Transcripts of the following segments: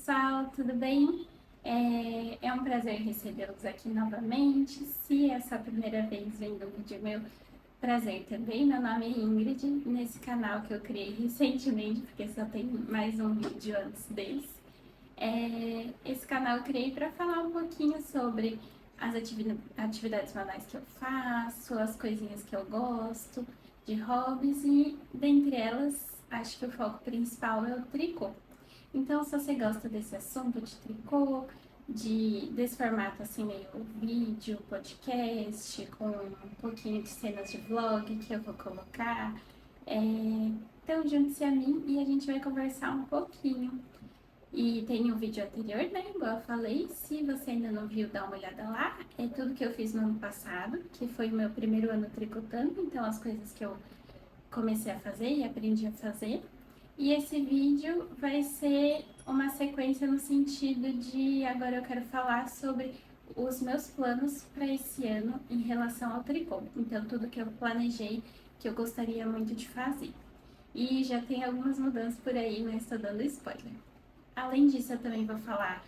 pessoal, tudo bem? É um prazer recebê-los aqui novamente. Se é a sua primeira vez vendo um vídeo meu, prazer também. Meu nome é Ingrid, nesse canal que eu criei recentemente, porque só tem mais um vídeo antes desse. Esse canal eu criei para falar um pouquinho sobre as atividades manuais que eu faço, as coisinhas que eu gosto, de hobbies e, dentre elas, acho que o foco principal é o tricô. Então, se você gosta desse assunto de tricô, desse formato assim, meio vídeo, podcast, com um pouquinho de cenas de vlog que eu vou colocar, é... então junte-se a mim e a gente vai conversar um pouquinho. E tem um vídeo anterior, né? Igual eu falei, se você ainda não viu, dá uma olhada lá. É tudo que eu fiz no ano passado, que foi o meu primeiro ano tricotando, então as coisas que eu comecei a fazer e aprendi a fazer. E esse vídeo vai ser uma sequência no sentido de agora eu quero falar sobre os meus planos para esse ano em relação ao tricô. Então, tudo que eu planejei, que eu gostaria muito de fazer. E já tem algumas mudanças por aí, mas estou dando spoiler. Além disso, eu também vou falar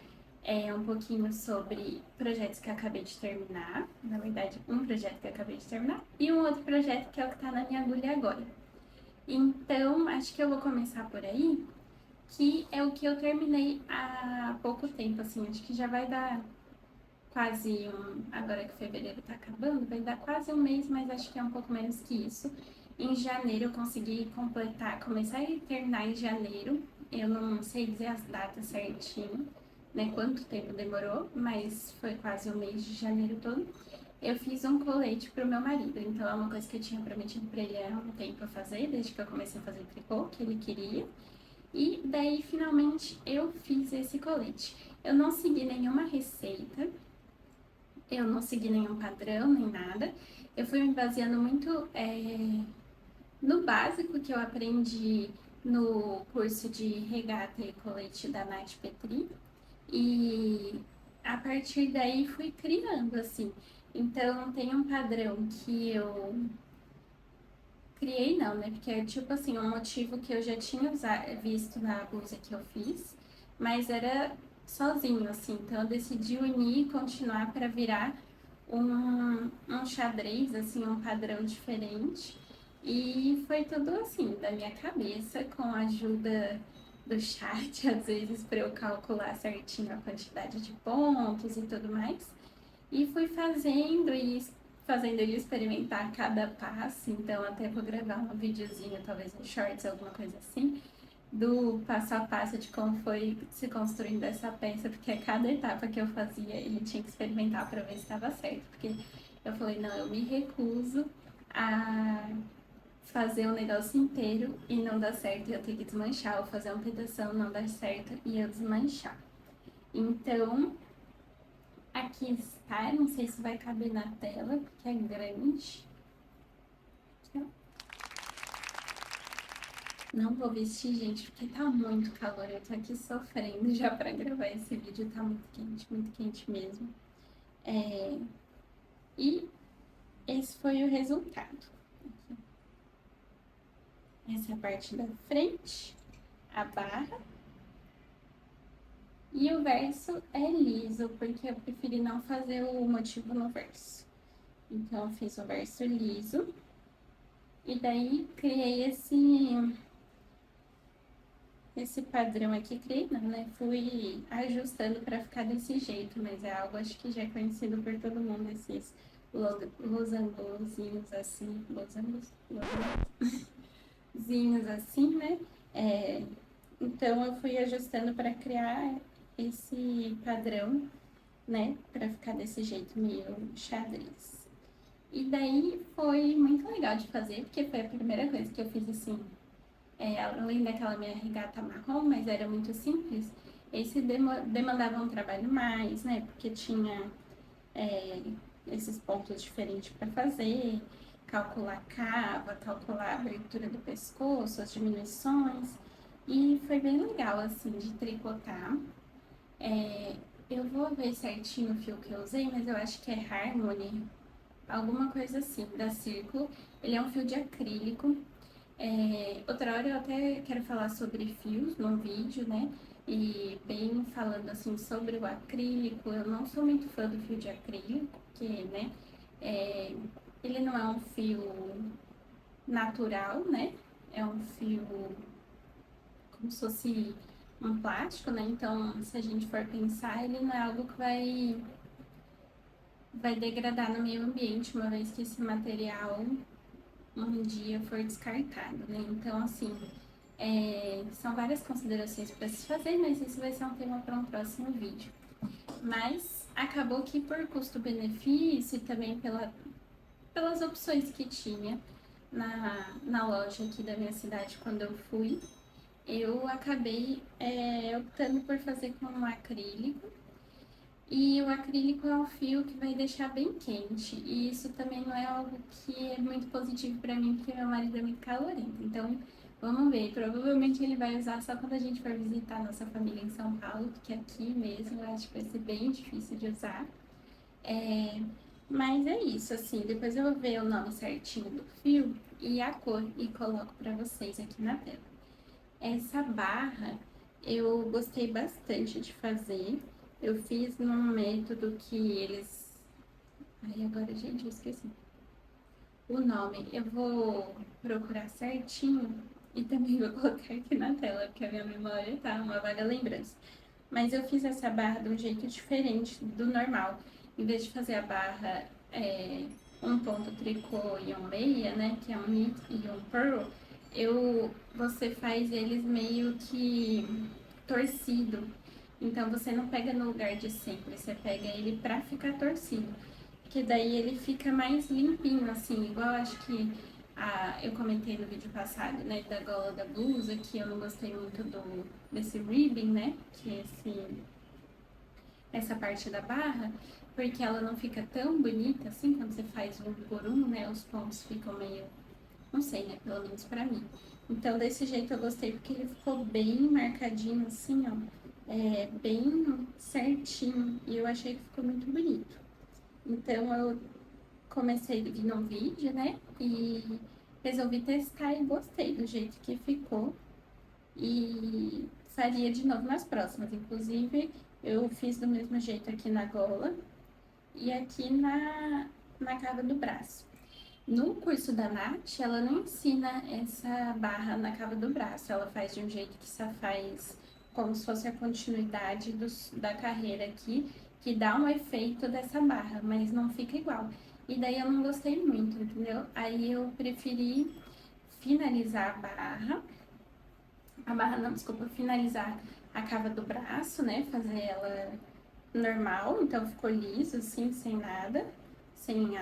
um pouquinho sobre projetos que eu acabei de terminar. Na verdade, um projeto que eu acabei de terminar e um outro projeto que é o que está na minha agulha agora. Então, acho que eu vou começar por aí, que é o que eu terminei há pouco tempo, assim, acho que já vai dar quase agora que fevereiro tá acabando, vai dar quase um mês, mas acho que é um pouco menos que isso. Em janeiro eu consegui completar, começar e terminar em janeiro, eu não sei dizer as datas certinho, né, quanto tempo demorou, mas foi quase o mês de janeiro todo. Eu fiz um colete pro meu marido, então é uma coisa que eu tinha prometido pra ele há um tempo a fazer, desde que eu comecei a fazer tricô, que ele queria. E daí, finalmente, eu fiz esse colete. Eu não segui nenhuma receita, eu não segui nenhum padrão, nem nada. Eu fui me baseando muito no básico que eu aprendi no curso de regata e colete da Nath Petri. E a partir daí fui criando, assim. Então, tem um padrão que eu criei, não, né? Porque é tipo assim, um motivo que eu já tinha visto na blusa que eu fiz, mas era sozinho, assim. Então, eu decidi unir e continuar para virar um xadrez, assim, um padrão diferente. E foi tudo assim, da minha cabeça, com a ajuda do chat, às vezes, para eu calcular certinho a quantidade de pontos e tudo mais. E fui fazendo e experimentar cada passo. Então, até vou gravar um videozinho, talvez um shorts, alguma coisa assim, do passo a passo de como foi se construindo essa peça, porque a cada etapa que eu fazia, ele tinha que experimentar para ver se estava certo. Porque eu falei, não, eu me recuso a fazer o negócio inteiro e não dar certo e eu ter que desmanchar, ou fazer uma pedação, não dar certo e eu desmanchar. Então, aqui está, não sei se vai caber na tela, porque é grande. Não vou vestir, gente, porque tá muito calor. Eu tô aqui sofrendo já pra gravar esse vídeo. Tá muito quente mesmo. E esse foi o resultado. Essa é a parte da frente, a barra. E o verso é liso, porque eu preferi não fazer o motivo no verso. Então, eu fiz o verso liso. E daí, criei esse padrão aqui, criei não, né? Fui ajustando para ficar desse jeito, mas é algo acho que já é conhecido por todo mundo, esses losangozinhos assim, losangozinhos assim, né? Então eu fui ajustando para criar esse padrão, né? Para ficar desse jeito meio xadrez. E daí foi muito legal de fazer, porque foi a primeira coisa que eu fiz assim, além daquela minha regata marrom, mas era muito simples, esse demandava um trabalho mais, né? Porque tinha esses pontos diferentes para fazer, calcular cava, calcular a abertura do pescoço, as diminuições. E foi bem legal, assim, de tricotar. Eu vou ver certinho o fio que eu usei, mas eu acho que é Harmony, alguma coisa assim, da Círculo. Ele é um fio de acrílico. Outra hora eu até quero falar sobre fios num vídeo, né? E bem falando assim sobre o acrílico, eu não sou muito fã do fio de acrílico, porque, né, é, ele não é um fio natural, né? É um fio como se fosse um plástico, né? Então, se a gente for pensar, ele não é algo que vai degradar no meio ambiente, uma vez que esse material um dia for descartado, né? Então, assim, são várias considerações para se fazer, mas isso vai ser um tema para um próximo vídeo. Mas acabou que por custo-benefício e também pelas opções que tinha na loja aqui da minha cidade quando eu fui, eu acabei optando por fazer com um acrílico. E o acrílico é um fio que vai deixar bem quente. E isso também não é algo que é muito positivo para mim, porque meu marido é muito calorento. Então, vamos ver. Provavelmente ele vai usar só quando a gente for visitar nossa família em São Paulo, porque aqui mesmo eu acho que vai ser bem difícil de usar. É, mas é isso, assim. Depois eu vou ver o nome certinho do fio e a cor e coloco para vocês aqui na tela. Essa barra eu gostei bastante de fazer. Eu fiz num método que eles. Ai, agora, gente, eu esqueci. O nome eu vou procurar certinho e também vou colocar aqui na tela, porque a minha memória tá uma vaga lembrança. Mas eu fiz essa barra de um jeito diferente do normal. Em vez de fazer a barra um ponto tricô e um meia, né, que é um knit e um purl, você faz eles meio que torcido. Então você não pega no lugar de sempre, você pega ele pra ficar torcido. Que daí ele fica mais limpinho, assim, igual acho que eu comentei no vídeo passado, né, da gola da blusa, que eu não gostei muito desse ribbing, né, que é essa parte da barra, porque ela não fica tão bonita assim quando você faz um por um, né, os pontos ficam meio, não sei, né, pelo menos pra mim. Então, desse jeito eu gostei, porque ele ficou bem marcadinho, assim, ó, bem certinho, e eu achei que ficou muito bonito. Então, eu comecei a vir um vídeo, né? E resolvi testar e gostei do jeito que ficou. E faria de novo nas próximas. Inclusive, eu fiz do mesmo jeito aqui na gola e aqui na cava do braço. No curso da Nath, ela não ensina essa barra na cava do braço. Ela faz de um jeito que só faz como se fosse a continuidade da carreira aqui, que dá um efeito dessa barra, mas não fica igual. E daí eu não gostei muito, entendeu? Aí eu preferi finalizar a barra não, desculpa, finalizar a cava do braço, né? Fazer ela normal, então ficou liso, assim, sem nada, sem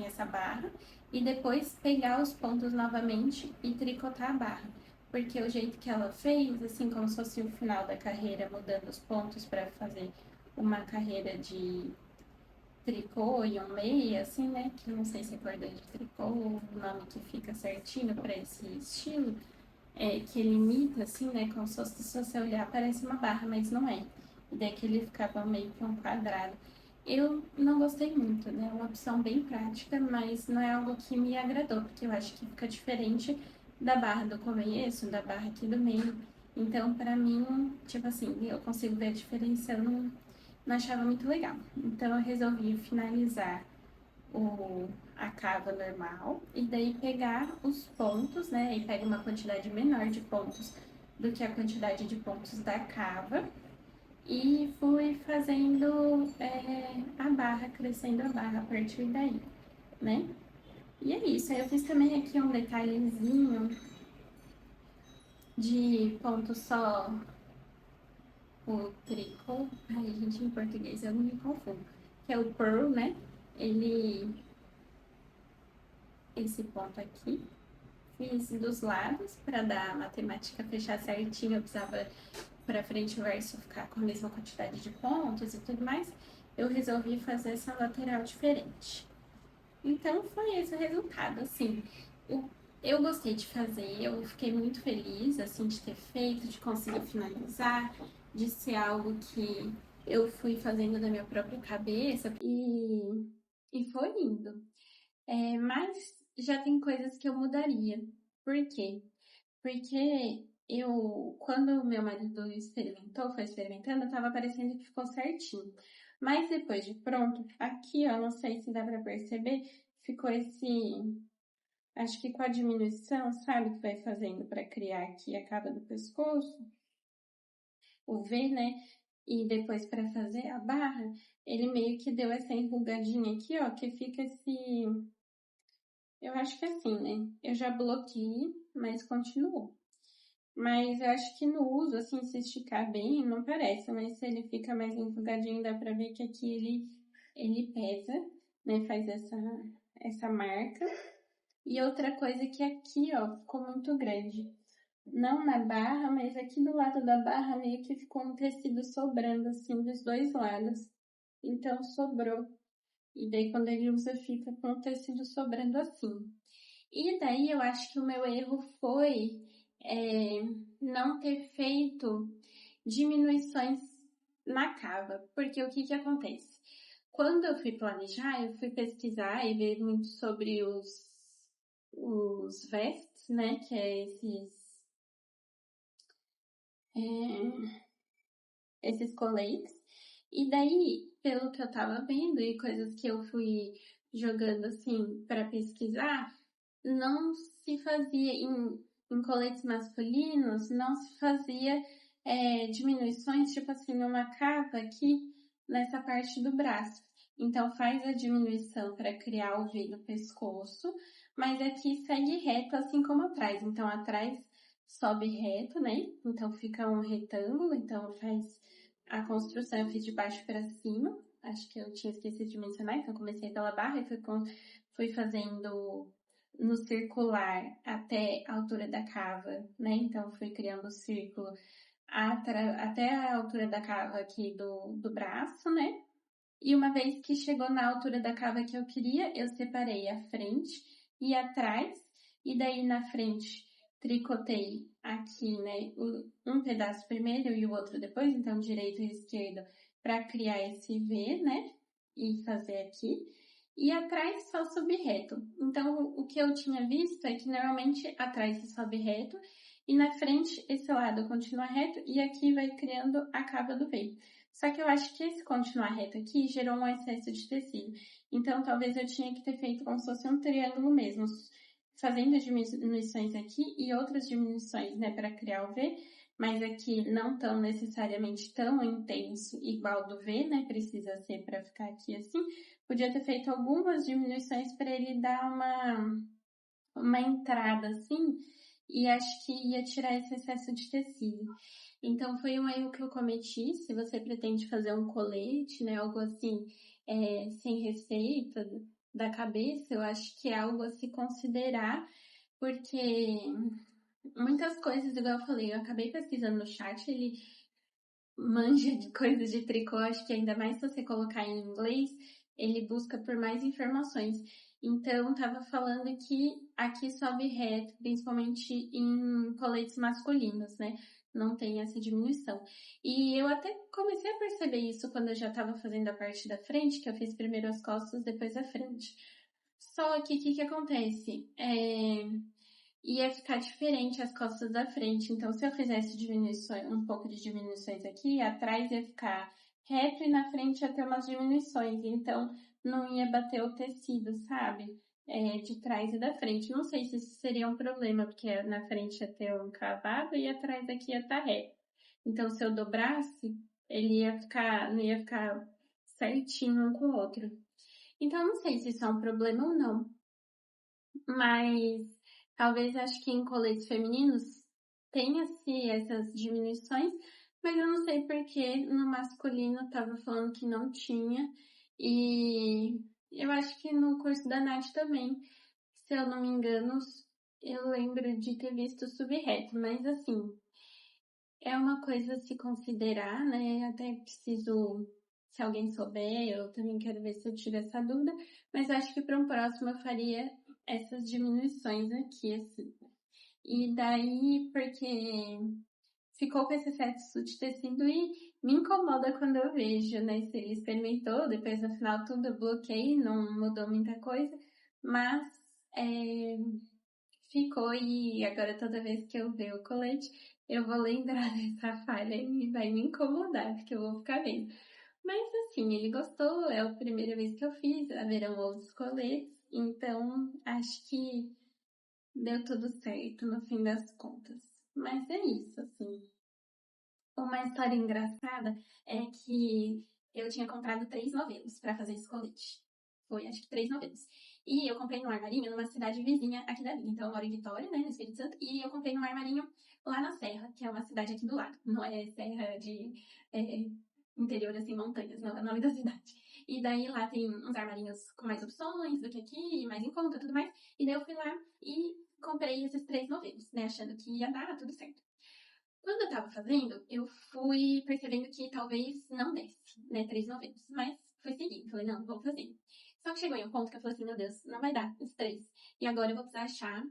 essa barra. E depois pegar os pontos novamente e tricotar a barra. Porque o jeito que ela fez, assim, como se fosse o final da carreira, mudando os pontos para fazer uma carreira de tricô e um meia, assim, né? Que eu não sei se é cordão de tricô ou o nome que fica certinho para esse estilo, que ele imita, assim, né? Como se você olhar, parece uma barra, mas não é. E daí que ele ficava meio que um quadrado. Eu não gostei muito, né? É uma opção bem prática, mas não é algo que me agradou, porque eu acho que fica diferente da barra do começo, da barra aqui do meio. Então, pra mim, tipo assim, eu consigo ver a diferença, eu não achava muito legal. Então, eu resolvi finalizar a cava normal e daí pegar os pontos, né? E pega uma quantidade menor de pontos do que a quantidade de pontos da cava e fui fazendo a barra, crescendo a barra a partir daí, né? E é isso. Aí eu fiz também aqui um detalhezinho de ponto só, o tricô. Ai, gente, em português eu não me confundo. Que é o pearl, né? Esse ponto aqui. Fiz dos lados para dar a matemática fechar certinho. Eu precisava para frente e verso ficar com a mesma quantidade de pontos e tudo mais. Eu resolvi fazer essa lateral diferente. Então foi esse o resultado, assim. Eu gostei de fazer, eu fiquei muito feliz, assim, de ter feito, de conseguir finalizar, de ser algo que eu fui fazendo da minha própria cabeça e foi indo. Mas já tem coisas que eu mudaria. Por quê? Porque quando meu marido experimentou, foi experimentando, tava parecendo que ficou certinho. Mas depois de pronto, aqui, ó, não sei se dá pra perceber, ficou acho que com a diminuição, sabe, que vai fazendo pra criar aqui a cava do pescoço, o V, né? E depois pra fazer a barra, ele meio que deu essa enrugadinha aqui, ó, que fica eu acho que é assim, né? Eu já bloqueei, mas continuou. Mas eu acho que no uso, assim, se esticar bem, não parece, mas se ele fica mais enrugadinho, dá pra ver que aqui ele pesa, né? Faz essa marca. E outra coisa que aqui, ó, ficou muito grande. Não na barra, mas aqui do lado da barra meio que ficou um tecido sobrando, assim, dos dois lados. Então sobrou. E daí quando ele usa, fica com o tecido sobrando assim. E daí eu acho que o meu erro foi não ter feito diminuições na cava. Porque o que que acontece? Quando eu fui planejar, eu fui pesquisar e ver muito sobre os vests, né? Que é esses coletes. E daí, pelo que eu tava vendo e coisas que eu fui jogando assim para pesquisar, não se fazia em coletes masculinos, não se fazia diminuições, tipo assim, uma cava aqui nessa parte do braço. Então faz a diminuição para criar o V no pescoço, mas aqui segue reto, assim como atrás. Então atrás sobe reto, né? Então fica um retângulo, então faz a construção, eu fiz de baixo para cima. Acho que eu tinha esquecido de mencionar, então comecei pela barra e fui fazendo no circular até a altura da cava, né? Então fui criando o círculo até a altura da cava aqui do braço, né? E uma vez que chegou na altura da cava que eu queria, eu separei a frente e atrás, e daí na frente tricotei aqui, né, um pedaço primeiro e o outro depois, então direito e esquerdo, para criar esse V, né, e fazer aqui. E atrás só subir reto. Então, o que eu tinha visto é que normalmente atrás se sobe reto e na frente esse lado continua reto e aqui vai criando a cava do V. Só que eu acho que esse continuar reto aqui gerou um excesso de tecido. Então, talvez eu tinha que ter feito como se fosse um triângulo mesmo, fazendo diminuições aqui e outras diminuições, né, para criar o V, mas aqui não tão necessariamente tão intenso igual do V, né, precisa ser para ficar aqui assim. Podia ter feito algumas diminuições para ele dar uma entrada assim, e acho que ia tirar esse excesso de tecido. Então foi um erro que eu cometi. Se você pretende fazer um colete, né, algo assim, sem receita da cabeça, eu acho que é algo a se considerar, porque muitas coisas, igual eu falei, eu acabei pesquisando no chat, ele manja de coisas de tricô, acho que ainda mais se você colocar em inglês, ele busca por mais informações. Então, tava falando que aqui sobe reto, principalmente em coletes masculinos, né? Não tem essa diminuição. E eu até comecei a perceber isso quando eu já estava fazendo a parte da frente, que eu fiz primeiro as costas, depois a frente. Só que o que acontece? Ia ficar diferente as costas da frente. Então, se eu fizesse diminuições, um pouco de diminuições aqui, atrás ia ficar reto e na frente ia ter umas diminuições. Então, não ia bater o tecido, sabe? De trás e da frente. Não sei se isso seria um problema, porque na frente ia ter um cavado e atrás aqui ia estar reto. Então, se eu dobrasse, ele não ia ficar certinho um com o outro. Então, não sei se isso é um problema ou não. Mas talvez acho que em coletes femininos tenha-se essas diminuições, mas eu não sei porque no masculino tava falando que não tinha. E eu acho que no curso da Nath também, se eu não me engano, eu lembro de ter visto sub-reto, mas assim, é uma coisa a se considerar, né? Até preciso, se alguém souber, eu também quero ver se eu tiro essa dúvida, mas acho que para um próximo eu faria essas diminuições aqui, assim. E daí, porque ficou com esse excesso de tecido e me incomoda quando eu vejo, né? Se ele experimentou, depois no final tudo eu bloqueei, não mudou muita coisa, mas ficou e agora toda vez que eu ver o colete, eu vou lembrar dessa falha e vai me incomodar, porque eu vou ficar vendo. Mas assim, ele gostou, é a primeira vez que eu fiz, haverão outros coletes, então acho que deu tudo certo no fim das contas. Mas é isso, assim. Uma história engraçada é que eu tinha comprado 3 novelos para fazer esse colete. Foi, acho que 3 novelos. E eu comprei num armarinho numa cidade vizinha aqui da minha. Então eu moro em Vitória, né, no Espírito Santo, e eu comprei num armarinho lá na Serra, que é uma cidade aqui do lado. Não é Serra de é, interior, assim, montanhas, não é o nome da cidade. E daí lá tem uns armarinhos com mais opções do que aqui, mais em conta e tudo mais. E daí eu fui lá e comprei esses 3 novelos, né, achando que ia dar tudo certo. Quando eu tava fazendo, eu fui percebendo que talvez não desse, né, 3 novelos. Mas fui seguindo, falei, não, vou fazer. Só que chegou em um ponto que eu falei assim, meu Deus, não vai dar os 3. E agora eu vou precisar achar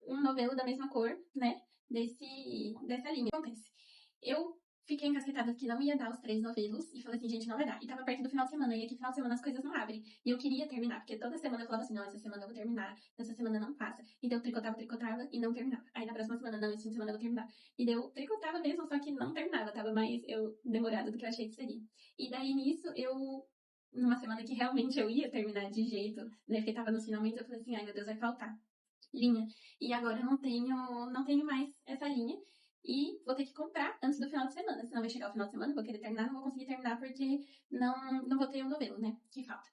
um novelo da mesma cor, né, dessa linha. O que acontece? Eu fiquei encasquetada que não ia dar os 3 novelos e falei assim, gente, não vai dar. E tava perto do final de semana, e aqui final de semana as coisas não abrem. E eu queria terminar, porque toda semana eu falava assim, não, essa semana eu vou terminar, essa semana não passa. Então eu tricotava e não terminava. Aí na próxima semana, não, esse fim de semana eu vou terminar. E daí eu tricotava mesmo, só que não terminava, tava mais demorado do que eu achei que seria. E daí nisso numa semana que realmente eu ia terminar de jeito, né, porque tava nos finalmente, eu falei assim, ai meu Deus, vai faltar linha. E agora eu não tenho mais essa linha. E vou ter que comprar antes do final de semana. Senão vai chegar o final de semana, vou querer terminar, não vou conseguir terminar porque não vou ter o novelo, né? Que falta.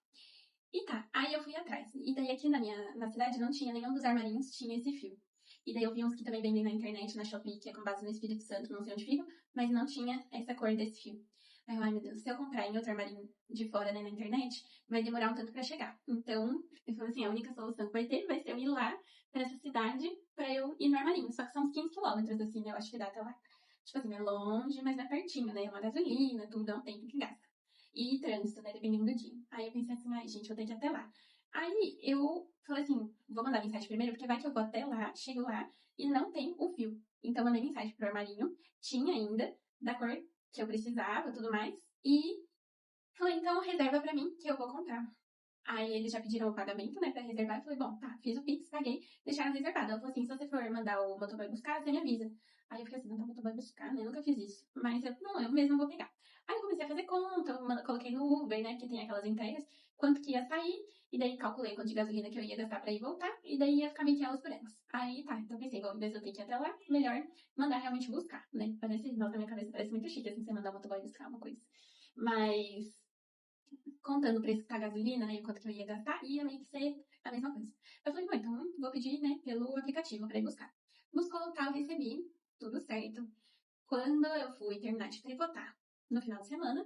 E tá, aí eu fui atrás. E daí aqui na cidade não tinha nenhum dos armarinhos, tinha esse fio. E daí eu vi uns que também vendem na internet, na Shopee, que é com base no Espírito Santo, não sei onde fica, mas não tinha essa cor desse fio. Aí eu, ai meu Deus, se eu comprar em outro armarinho de fora, né, na internet, vai demorar um tanto pra chegar. Então, eu falei assim, a única solução que vai ter vai ser eu ir lá pra essa cidade pra eu ir no armarinho. Só que são uns 15 quilômetros, assim, né, eu acho que dá até lá. Tipo assim, é longe, mas é pertinho, né, é uma gasolina, tudo, é um tempo que gasta. E trânsito, né, dependendo do dia. Aí eu pensei assim, ai gente, vou ter que ir até lá. Aí eu falei assim, vou mandar mensagem primeiro, porque vai que eu vou até lá, chego lá e não tem o fio. Então mandei mensagem pro armarinho, tinha ainda, da cor que eu precisava, tudo mais. E falei, então reserva pra mim que eu vou comprar. Aí eles já pediram o pagamento, né, pra reservar. Eu falei, bom, tá, fiz o Pix, paguei, deixaram reservado. Ela falou assim, se você for mandar o motoboy buscar, você me avisa. Aí eu fiquei assim, mandar o motoboy buscar, né, eu nunca fiz isso. Mas eu mesma vou pegar. Aí eu comecei a fazer conta, coloquei no Uber, né, porque tem aquelas entregas, quanto que ia sair, e daí calculei quanto de gasolina que eu ia gastar pra ir e voltar, e daí ia ficar 20 elas por elas. Aí tá, então pensei, bom, em vez de eu ter que ir até lá, melhor mandar realmente buscar, né. Parece, nossa, na minha cabeça parece muito chique, assim, você mandar o motoboy buscar uma coisa. Mas contando o preço da gasolina, né, e quanto que eu ia gastar, ia meio que ser a mesma coisa. Eu falei, bom, então vou pedir, né, pelo aplicativo pra ir buscar. Buscou, tal, recebi, tudo certo. Quando eu fui terminar de tricotar no final de semana,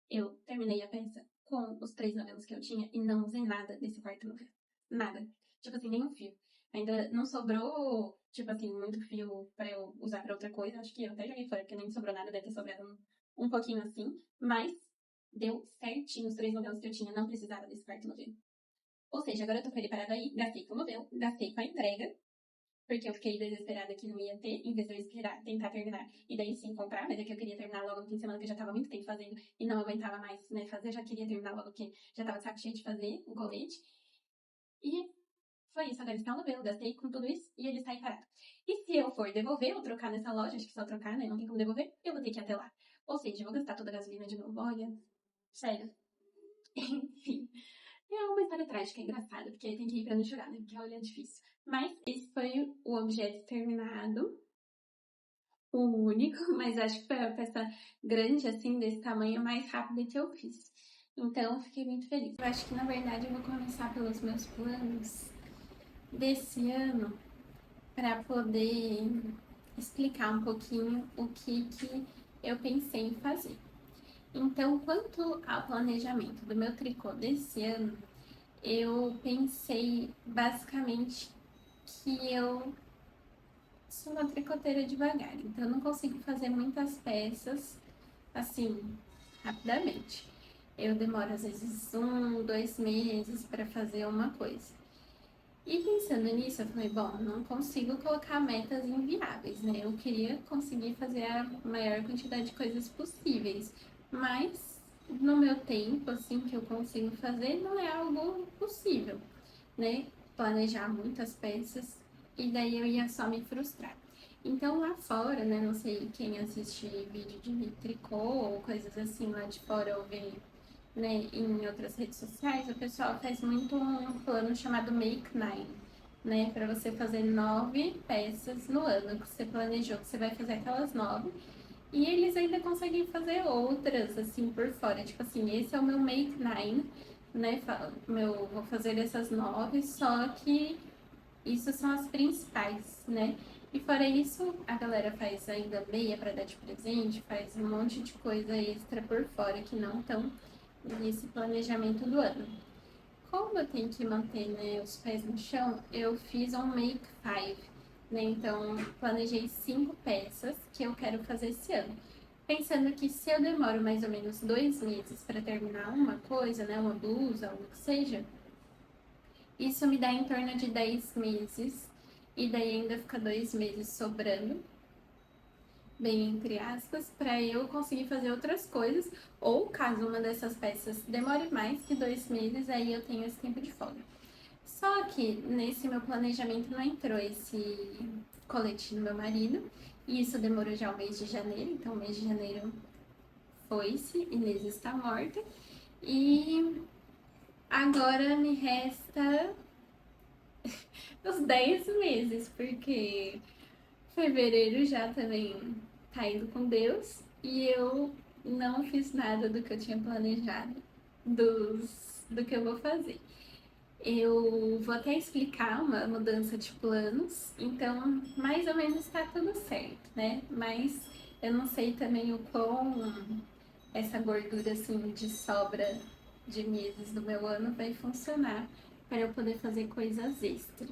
eu terminei a peça com os 3 novelos que eu tinha e não usei nada desse quarto novelo. Nada. Tipo assim, nenhum fio. Ainda não sobrou, tipo assim, muito fio pra eu usar pra outra coisa. Acho que eu até joguei fora, porque nem sobrou nada, deve ter sobrado um pouquinho assim. Mas deu certinho os 3 novelos que eu tinha, não precisava desse quarto novelo. Ou seja, agora eu tô com ele parado aí, gastei com o novelo, gastei com a entrega, porque eu fiquei desesperada que não ia ter, em vez de eu esperar, tentar terminar e daí sim comprar, mas é que eu queria terminar logo no fim de semana, que eu já tava muito tempo fazendo e não aguentava mais, né, fazer, eu já queria terminar logo, porque já tava de saco cheio de fazer o colete. E foi isso, agora está no novelo, gastei com tudo isso e ele está aí parado. E se eu for devolver ou trocar nessa loja, acho que só trocar, né, não tem como devolver, eu vou ter que ir até lá. Ou seja, eu vou gastar toda a gasolina de novo, olha, sério. Enfim, é uma história trágica, engraçada, porque tem que ir pra não chorar, né? Porque olha, é difícil. Mas esse foi o objeto terminado, o único, mas acho que foi a peça grande, assim, desse tamanho, mais rápida que eu fiz. Então, fiquei muito feliz. Eu acho que, na verdade, eu vou começar pelos meus planos desse ano para poder explicar um pouquinho o que eu pensei em fazer. Então, quanto ao planejamento do meu tricô desse ano, eu pensei basicamente que eu sou uma tricoteira devagar, então eu não consigo fazer muitas peças assim rapidamente. Eu demoro às vezes 1, 2 meses para fazer uma coisa. E pensando nisso, eu falei, bom, não consigo colocar metas inviáveis, né? Eu queria conseguir fazer a maior quantidade de coisas possíveis, mas no meu tempo, assim, que eu consigo fazer, não é algo possível, né? Planejar muitas peças. e daí eu ia só me frustrar. Então lá fora, né, não sei quem assiste vídeo de tricô ou coisas assim lá de fora ou vê, né, em outras redes sociais, o pessoal faz muito um plano chamado Make Nine, né, para você fazer 9 peças no ano que você planejou que você vai fazer aquelas 9. E eles ainda conseguem fazer outras, assim, por fora. Tipo assim, esse é o meu Make Nine, né? Vou fazer essas 9, só que isso são as principais, né? E fora isso, a galera faz ainda meia para dar de presente, faz um monte de coisa extra por fora que não estão nesse planejamento do ano. Como eu tenho que manter, né, os pés no chão, eu fiz um make five, né? Então, planejei 5 peças que eu quero fazer esse ano. Pensando que se eu demoro mais ou menos 2 meses para terminar uma coisa, né, uma blusa, ou o que seja, isso me dá em torno de 10 meses. E daí ainda fica 2 meses sobrando, bem entre aspas, para eu conseguir fazer outras coisas. Ou caso uma dessas peças demore mais que 2 meses, aí eu tenho esse tempo de folga. Só que nesse meu planejamento não entrou esse colete no meu marido. E isso demorou já o mês de janeiro, então o mês de janeiro foi-se, Inês está morta. E agora me resta os 10 meses, porque fevereiro já também tá indo com Deus e eu não fiz nada do que eu tinha planejado, do que eu vou fazer. Eu vou até explicar uma mudança de planos, então mais ou menos tá tudo certo, né? Mas eu não sei também o quão essa gordura assim de sobra de meses do meu ano vai funcionar para eu poder fazer coisas extras.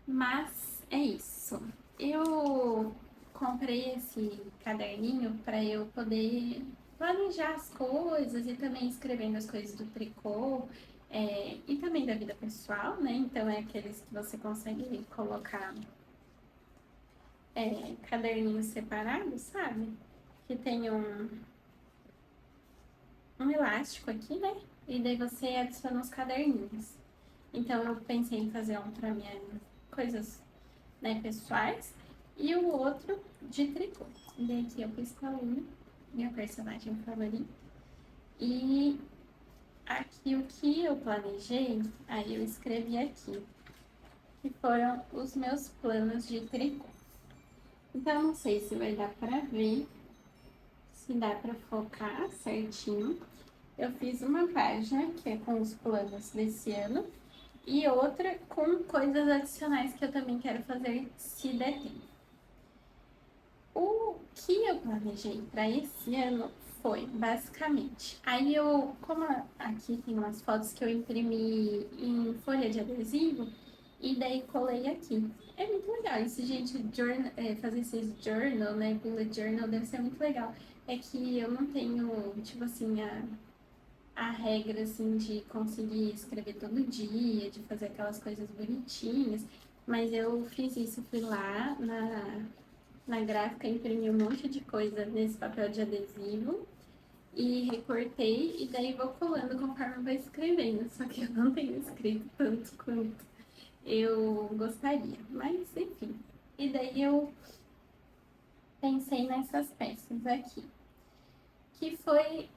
Mas é isso. Eu comprei esse caderninho para eu poder planejar as coisas e também escrevendo as coisas do tricô, e também da vida pessoal, né? Então é aqueles que você consegue colocar caderninhos separados, sabe? Que tem um elástico aqui, né? E daí você adiciona os caderninhos. Então eu pensei em fazer um para minhas coisas, né, pessoais e o outro de tricô. E daí aqui eu pus com a Luna, minha personagem favorita. E aqui o que eu planejei, aí eu escrevi aqui, que foram os meus planos de tricô. Então não sei se vai dar pra ver, se dá pra focar certinho. Eu fiz uma página que é com os planos desse ano e outra com coisas adicionais que eu também quero fazer se der tempo. O que eu planejei para esse ano foi, basicamente, aí eu, como aqui tem umas fotos que eu imprimi em folha de adesivo, e daí colei aqui. É muito legal, esse gente, fazer esses journal, né, bullet journal, deve ser muito legal. É que eu não tenho, tipo assim, a regra, assim, de conseguir escrever todo dia, de fazer aquelas coisas bonitinhas, mas eu fiz isso, fui lá na gráfica, imprimi um monte de coisa nesse papel de adesivo e recortei e daí vou colando conforme eu vou escrevendo. Só que eu não tenho escrito tanto quanto eu gostaria, mas enfim. E daí eu pensei nessas peças aqui, que foi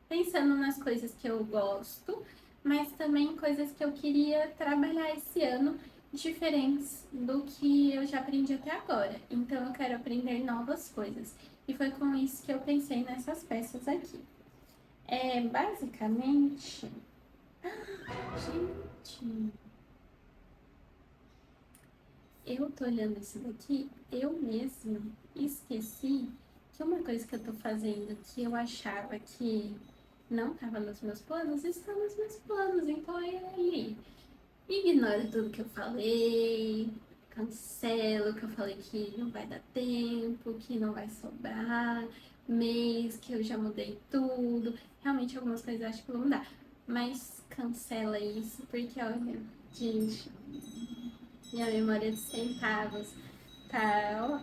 pensando nas coisas que eu gosto, mas também coisas que eu queria trabalhar esse ano diferentes do que eu já aprendi até agora. Então eu quero aprender novas coisas. E foi com isso que eu pensei nessas peças aqui. Basicamente. Gente, eu tô olhando isso daqui, eu mesma esqueci que uma coisa que eu tô fazendo que eu achava que não estava nos meus planos, está nos meus planos. Então é ali. Ignora tudo que eu falei, cancela o que eu falei que não vai dar tempo, que não vai sobrar, mês que eu já mudei tudo. Realmente algumas coisas eu acho que vão dar. Mas cancela isso, porque olha, gente, minha memória de centavos tá, ó,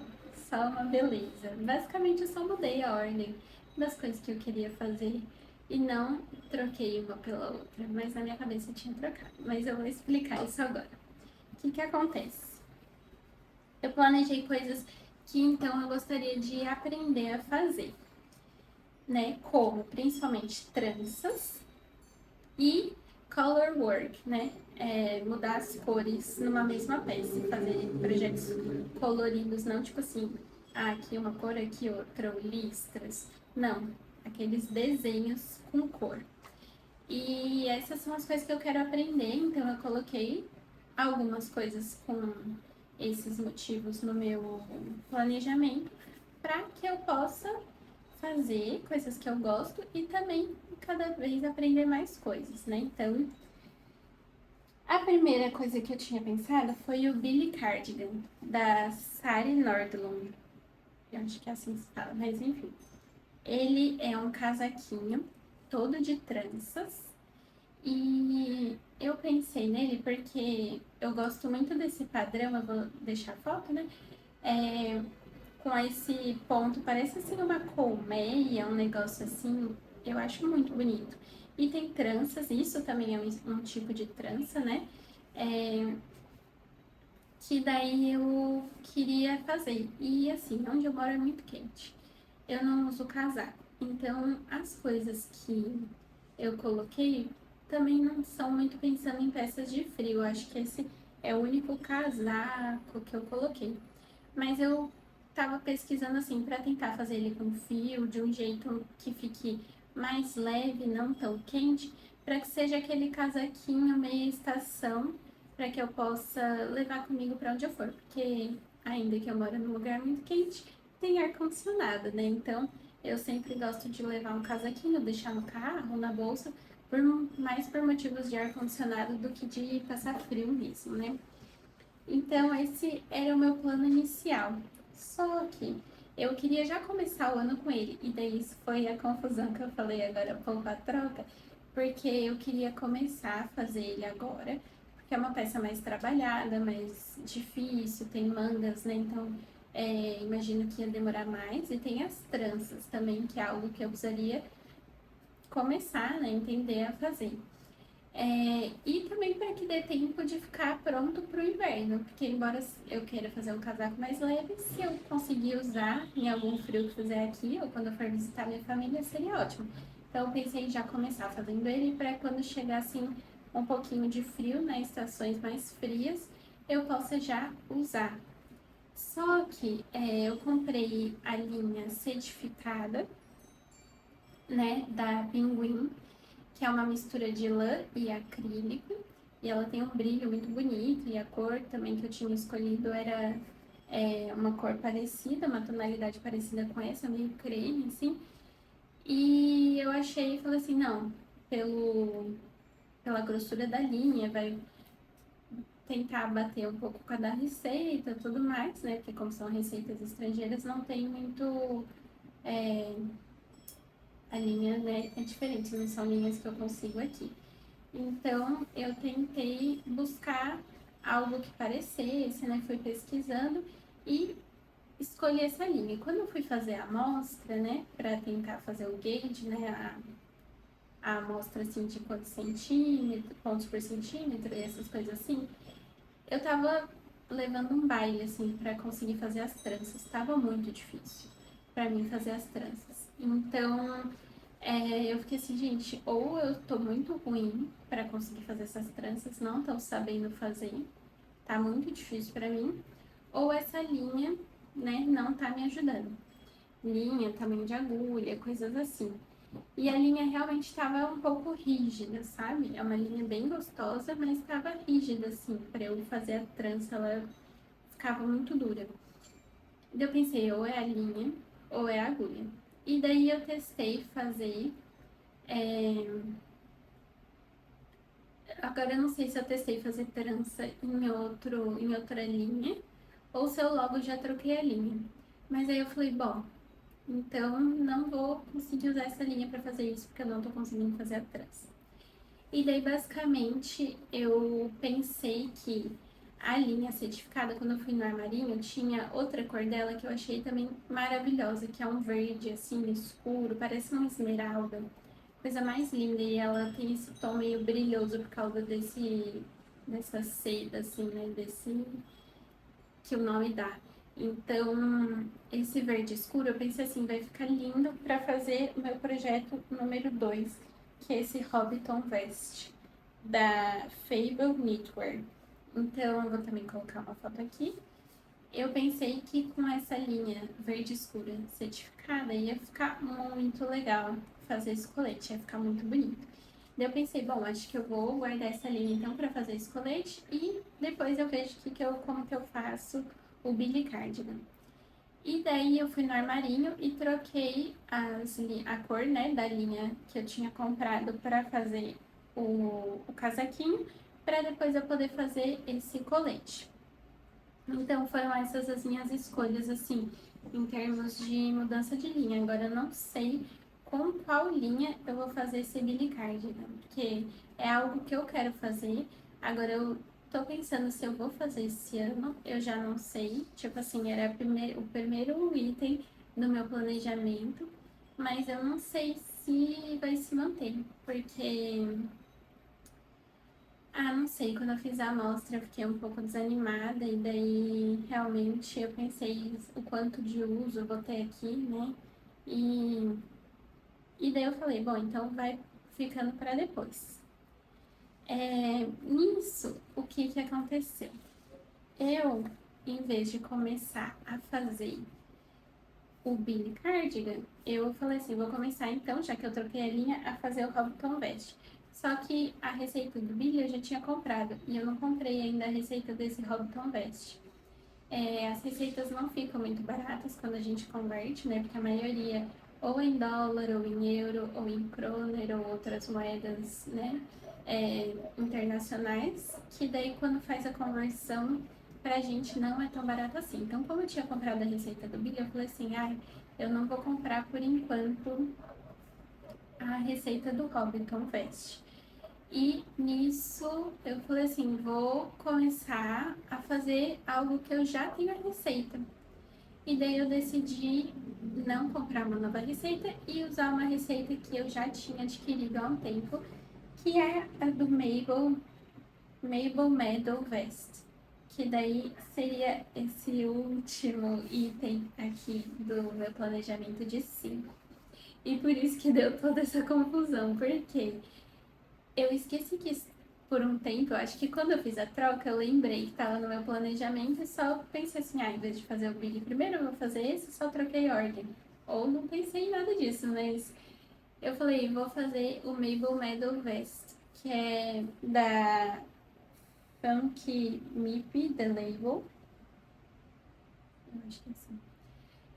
só uma beleza. Basicamente eu só mudei a ordem das coisas que eu queria fazer e não troquei uma pela outra, mas na minha cabeça eu tinha trocado. Mas eu vou explicar isso agora. o que que acontece? Eu planejei coisas que então eu gostaria de aprender a fazer, né? Como principalmente tranças e color work, né? Mudar as cores numa mesma peça, fazer projetos coloridos, não tipo assim, aqui uma cor, aqui outra, ou listras. Não, aqueles desenhos com cor. E essas são as coisas que eu quero aprender, então eu coloquei algumas coisas com esses motivos no meu planejamento para que eu possa fazer coisas que eu gosto e também cada vez aprender mais coisas, né? Então, a primeira coisa que eu tinha pensado foi o Billy Cardigan, da Sari Nordlund. Eu acho que é assim que se fala, mas enfim. Ele é um casaquinho todo de tranças e eu pensei nele porque eu gosto muito desse padrão, eu vou deixar a foto, né? É, com esse ponto, parece assim uma colmeia, um negócio assim, eu acho muito bonito. E tem tranças, isso também é um tipo de trança, né? É, que daí eu queria fazer. E assim, onde eu moro é muito quente. Eu não uso casaco. Então, as coisas que eu coloquei também não são muito pensando em peças de frio. Eu acho que esse é o único casaco que eu coloquei. Mas eu tava pesquisando assim para tentar fazer ele com fio, de um jeito que fique mais leve, não tão quente, para que seja aquele casaquinho meia estação, para que eu possa levar comigo para onde eu for, porque ainda que eu moro num lugar muito quente, tem ar condicionado, né? Então, eu sempre gosto de levar um casaquinho, deixar no carro, na bolsa, por mais por motivos de ar condicionado do que de passar frio mesmo, né? Então, esse era o meu plano inicial. Só que eu queria já começar o ano com ele, e daí isso foi a confusão que eu falei agora há pouco, a troca, porque eu queria começar a fazer ele agora, porque é uma peça mais trabalhada, mais difícil, tem mangas, né? Então, imagino que ia demorar mais, e tem as tranças também, que é algo que eu precisaria começar, né? Entender a fazer. E também para que dê tempo de ficar pronto para o inverno, porque embora eu queira fazer um casaco mais leve, se eu conseguir usar em algum frio que fizer aqui ou quando eu for visitar minha família, seria ótimo. Então eu pensei em já começar fazendo ele para quando chegar assim um pouquinho de frio, né, estações mais frias, eu possa já usar. Só que eu comprei a linha certificada, né, da Pinguim, que é uma mistura de lã e acrílico, e ela tem um brilho muito bonito, e a cor também que eu tinha escolhido era uma cor parecida, uma tonalidade parecida com essa, meio creme, assim, e eu achei e falei assim, não, pela grossura da linha, vai tentar bater um pouco com a da receita e tudo mais, né, porque como são receitas estrangeiras, não tem muito... a linha, né, é diferente, não são linhas que eu consigo aqui. Então, eu tentei buscar algo que parecesse, né? Fui pesquisando e escolhi essa linha. Quando eu fui fazer a amostra, né? Para tentar fazer o gauge, né? A amostra, assim, de quantos centímetros, pontos por centímetro e essas coisas assim. Eu tava levando um baile, assim, para conseguir fazer as tranças. Tava muito difícil para mim fazer as tranças. Então, eu fiquei assim, gente, ou eu tô muito ruim para conseguir fazer essas tranças, não tô sabendo fazer, tá muito difícil para mim, ou essa linha, né, não tá me ajudando. Linha, tamanho de agulha, coisas assim. E a linha realmente estava um pouco rígida, sabe? É uma linha bem gostosa, mas estava rígida, assim, para eu fazer a trança, ela ficava muito dura. Daí eu pensei, ou é a linha, ou é a agulha. E daí eu testei fazer. Agora eu não sei se eu testei fazer trança em outra linha ou se eu logo já troquei a linha. Mas aí eu falei, bom, então não vou conseguir usar essa linha para fazer isso porque eu não tô conseguindo fazer a trança. E daí basicamente eu pensei que a linha certificada, quando eu fui no armarinho, tinha outra cor dela que eu achei também maravilhosa, que é um verde assim escuro, parece uma esmeralda, coisa mais linda, e ela tem esse tom meio brilhoso por causa dessa seda, assim, né? Desse que o nome dá. Então, esse verde escuro, eu pensei assim, vai ficar lindo para fazer o meu projeto número 2, que é esse Hobbiton Vest, da Fable Knitwear. Então, eu vou também colocar uma foto aqui. Eu pensei que com essa linha verde escura certificada ia ficar muito legal fazer esse colete, ia ficar muito bonito. Daí eu pensei, bom, acho que eu vou guardar essa linha então para fazer esse colete e depois eu vejo como que eu faço o Billy Cardigan. E daí eu fui no armarinho e troquei a cor, né, da linha que eu tinha comprado para fazer o casaquinho, para depois eu poder fazer esse colete. Então foram essas as minhas escolhas, assim, em termos de mudança de linha. Agora eu não sei com qual linha eu vou fazer esse Billy Cardigan, porque é algo que eu quero fazer. Agora eu tô pensando se eu vou fazer esse ano, eu já não sei. Tipo assim, era o primeiro item do meu planejamento, mas eu não sei se vai se manter, porque não sei, quando eu fiz a amostra eu fiquei um pouco desanimada e daí realmente eu pensei o quanto de uso eu vou ter aqui, né? E, e daí eu falei, bom, então vai ficando para depois. Nisso, o que que aconteceu? Eu, em vez de começar a fazer o Billy Cardigan, eu falei assim, vou começar então, já que eu troquei a linha, a fazer o Hobbiton Vest. Só que a receita do Billy eu já tinha comprado e eu não comprei ainda a receita desse Hobbiton Vest. As receitas não ficam muito baratas quando a gente converte, né? Porque a maioria ou em dólar, ou em euro, ou em kroner, ou outras moedas, né? Internacionais, que daí quando faz a conversão pra gente não é tão barato assim. Então, como eu tinha comprado a receita do Billy, eu falei assim, eu não vou comprar por enquanto a receita do Hobbiton Vest. E nisso eu falei assim, vou começar a fazer algo que eu já tenho a receita. E daí eu decidi não comprar uma nova receita e usar uma receita que eu já tinha adquirido há um tempo, que é a do Mabel Meadow Vest. Que daí seria esse último item aqui do meu planejamento de 5. E por isso que deu toda essa confusão, porque eu esqueci que por um tempo, eu acho que quando eu fiz a troca, eu lembrei que estava no meu planejamento e só pensei assim, em vez de fazer o Billy primeiro, eu vou fazer esse, só troquei ordem. Ou não pensei em nada disso, mas eu falei, vou fazer o Mabel Meadow Vest, que é da Funky Mip, The Label. Eu acho que é assim.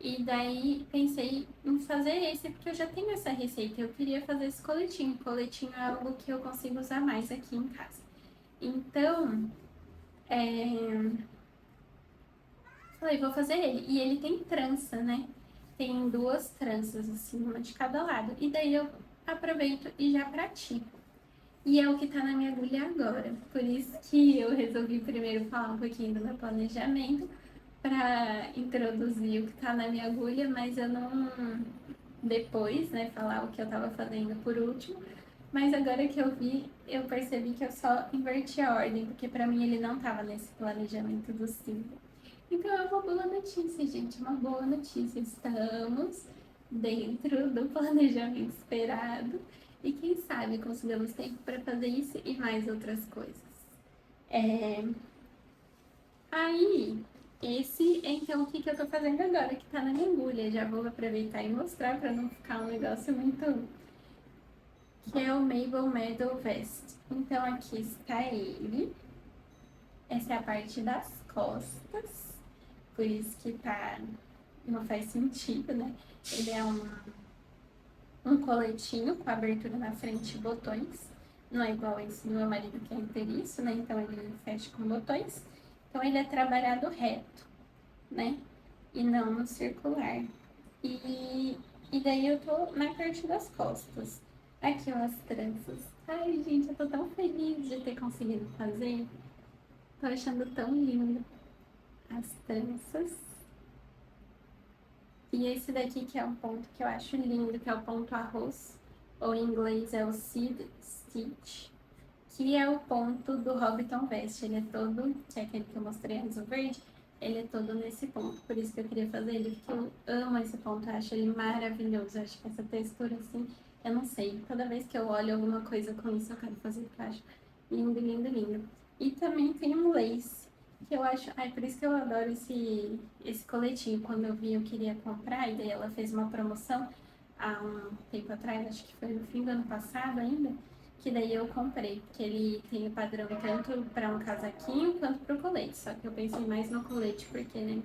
E daí pensei em fazer esse, porque eu já tenho essa receita. Eu queria fazer esse coletinho. Coletinho é algo que eu consigo usar mais aqui em casa. Então, falei, vou fazer ele. E ele tem trança, né? Tem duas tranças, assim, uma de cada lado. E daí eu aproveito e já pratico. E é o que tá na minha agulha agora. Por isso que eu resolvi primeiro falar um pouquinho do meu planejamento para introduzir o que tá na minha agulha, mas eu não depois, né, falar o que eu tava fazendo por último. Mas agora que eu vi, eu percebi que eu só inverti a ordem, porque para mim ele não tava nesse planejamento do símbolo. Então é uma boa notícia, gente, uma boa notícia. Estamos dentro do planejamento esperado e quem sabe consigamos tempo para fazer isso e mais outras coisas. Aí, esse é então o que, que eu tô fazendo agora, que tá na minha agulha. Já vou aproveitar e mostrar para não ficar um negócio muito. Que é o Mabel Meadow Vest. Então aqui está ele. Essa é a parte das costas. Por isso que tá. Não faz sentido, né? Ele é um coletinho com abertura na frente e botões. Não é igual esse do meu marido que é inteiriço, né? Então ele fecha com botões. Então ele é trabalhado reto, né? E não no circular. E, e daí eu tô na parte das costas. Aqui, ó, as tranças. Ai, gente, eu tô tão feliz de ter conseguido fazer. Tô achando tão lindo as tranças. E esse daqui que é um ponto que eu acho lindo, que é o ponto arroz, ou em inglês é o seed stitch, que é o ponto do Hobbiton Vest. Ele é todo, que é aquele que eu mostrei antes, o verde, ele é todo nesse ponto. Por isso que eu queria fazer ele, porque eu amo esse ponto, eu acho ele maravilhoso. Eu acho que essa textura, assim, eu não sei. Toda vez que eu olho alguma coisa com isso, eu quero fazer, porque eu acho lindo, lindo, lindo. E também tem um lace, que eu acho... Ai, por isso que eu adoro esse coletinho. Quando eu vi, eu queria comprar, e daí ela fez uma promoção há um tempo atrás, acho que foi no fim do ano passado ainda, que daí eu comprei, porque ele tem o padrão tanto para um casaquinho quanto para o colete, só que eu pensei mais no colete porque, né,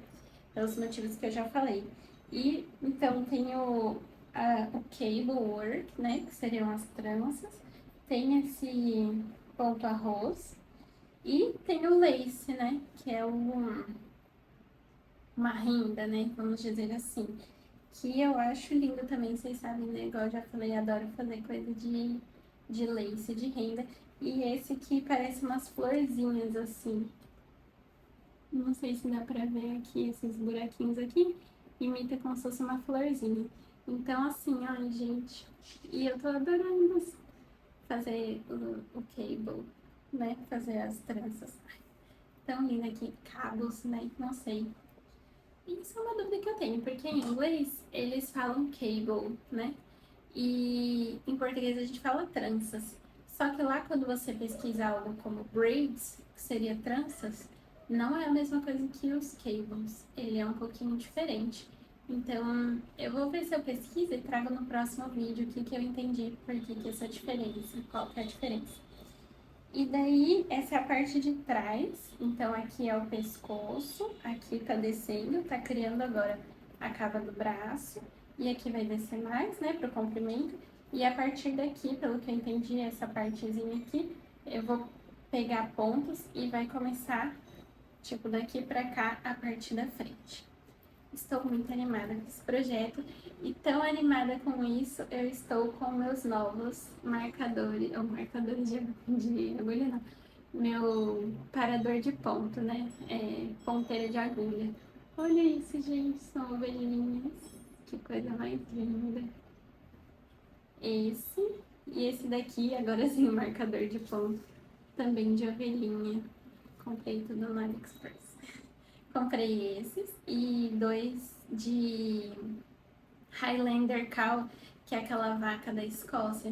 pelos motivos que eu já falei. E então tem o cable work, né, que seriam as tranças, tem esse ponto arroz e tem o lace, né, que é uma renda, né, vamos dizer assim, que eu acho lindo também, vocês sabem, né? Igual eu já falei, adoro fazer coisa de lace, de renda. E esse aqui parece umas florzinhas, assim. Não sei se dá pra ver aqui, esses buraquinhos aqui. Imita como se fosse uma florzinha. Então, assim, ó, gente. E eu tô adorando fazer o cable, né? Fazer as tranças. Tão lindo aqui, cabos, né? Não sei. Isso é uma dúvida que eu tenho, porque em inglês eles falam cable, né? E em português a gente fala tranças. Só que lá quando você pesquisa algo como braids, que seria tranças, não é a mesma coisa que os cables. Ele é um pouquinho diferente. Então, eu vou ver se eu pesquiso e trago no próximo vídeo o que eu entendi, por que essa diferença, qual que é a diferença. E daí, essa é a parte de trás. Então, aqui é o pescoço, aqui tá descendo, tá criando agora a cava do braço. E aqui vai descer mais, né, pro comprimento. E a partir daqui, pelo que eu entendi, essa partezinha aqui, eu vou pegar pontos e vai começar, tipo, daqui pra cá, a parte da frente. Estou muito animada com esse projeto e tão animada com isso, eu estou com meus novos marcadores, ou marcadores de agulha não, meu parador de ponto, né? Ponteira de agulha. Olha isso, gente, são ovelhinhas. Que coisa mais linda. Esse e esse daqui, agora sim, o marcador de ponto, também de ovelhinha. Comprei tudo no AliExpress. Comprei esses e dois de Highlander Cow, que é aquela vaca da Escócia.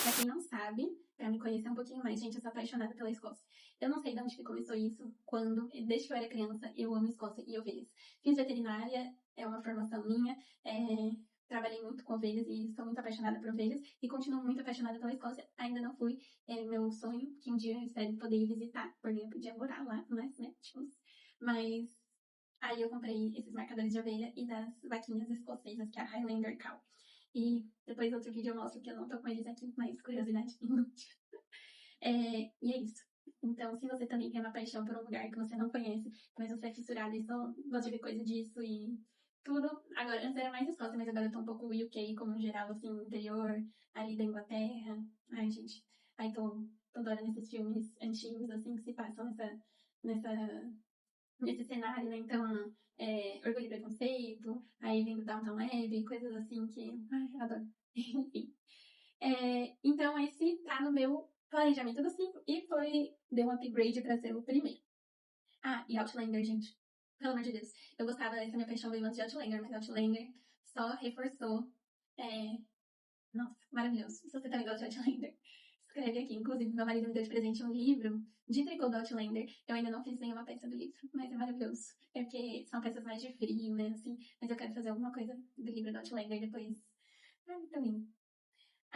Pra quem não sabe, pra me conhecer um pouquinho mais, gente, eu sou apaixonada pela Escócia. Eu não sei de onde que começou isso, quando, desde que eu era criança, eu amo Escócia e ovelhas. Fiz veterinária, é uma formação minha, trabalhei muito com ovelhas e sou muito apaixonada por ovelhas e continuo muito apaixonada pela Escócia. Ainda não fui, é meu sonho, que um dia eu espero poder ir visitar, porque eu podia morar lá, né? Mas aí eu comprei esses marcadores de ovelha e das vaquinhas escocesas, que é a Highlander Cow. E depois outro vídeo eu mostro que eu não tô com eles aqui, mas curiosidade inútil. E é isso. Então, se você também tem uma paixão por um lugar que você não conhece, mas você é fissurado e só gosta de ver coisa disso e tudo. Agora, antes era mais Escócia, mas agora eu tô um pouco UK, como geral, assim, interior, ali da Inglaterra. Ai, gente. Aí tô adorando esses filmes antigos, assim, que se passam nesse cenário, né? Então, Orgulho e Preconceito, aí vem do Downton Abbey, coisas assim que, ai, eu adoro. Enfim. Então, esse tá no meu planejamento do 5 e deu um upgrade pra ser o primeiro. Ah, e Outlander, gente. Pelo amor de Deus. Eu gostava dessa minha paixão veio antes de Outlander, mas Outlander só reforçou. É... Nossa, maravilhoso. Se você também gosta de Outlander, escreve aqui. Inclusive, meu marido me deu de presente um livro de tricô do Outlander. Eu ainda não fiz nenhuma peça do livro, mas é maravilhoso. É porque são peças mais de frio, né, assim. Mas eu quero fazer alguma coisa do livro do Outlander depois. Ah, tá lindo.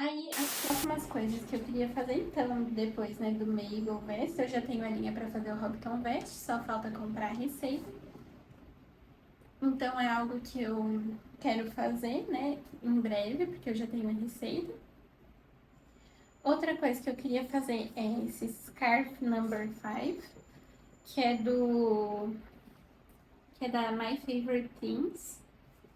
Aí, as próximas coisas que eu queria fazer, então, depois, né, do Mabel Vest, eu já tenho a linha pra fazer o Hobbiton Vest, só falta comprar a receita. Então, é algo que eu quero fazer, né, em breve, porque eu já tenho a receita. Outra coisa que eu queria fazer é esse Scarf Number 5, que é da My Favorite Things.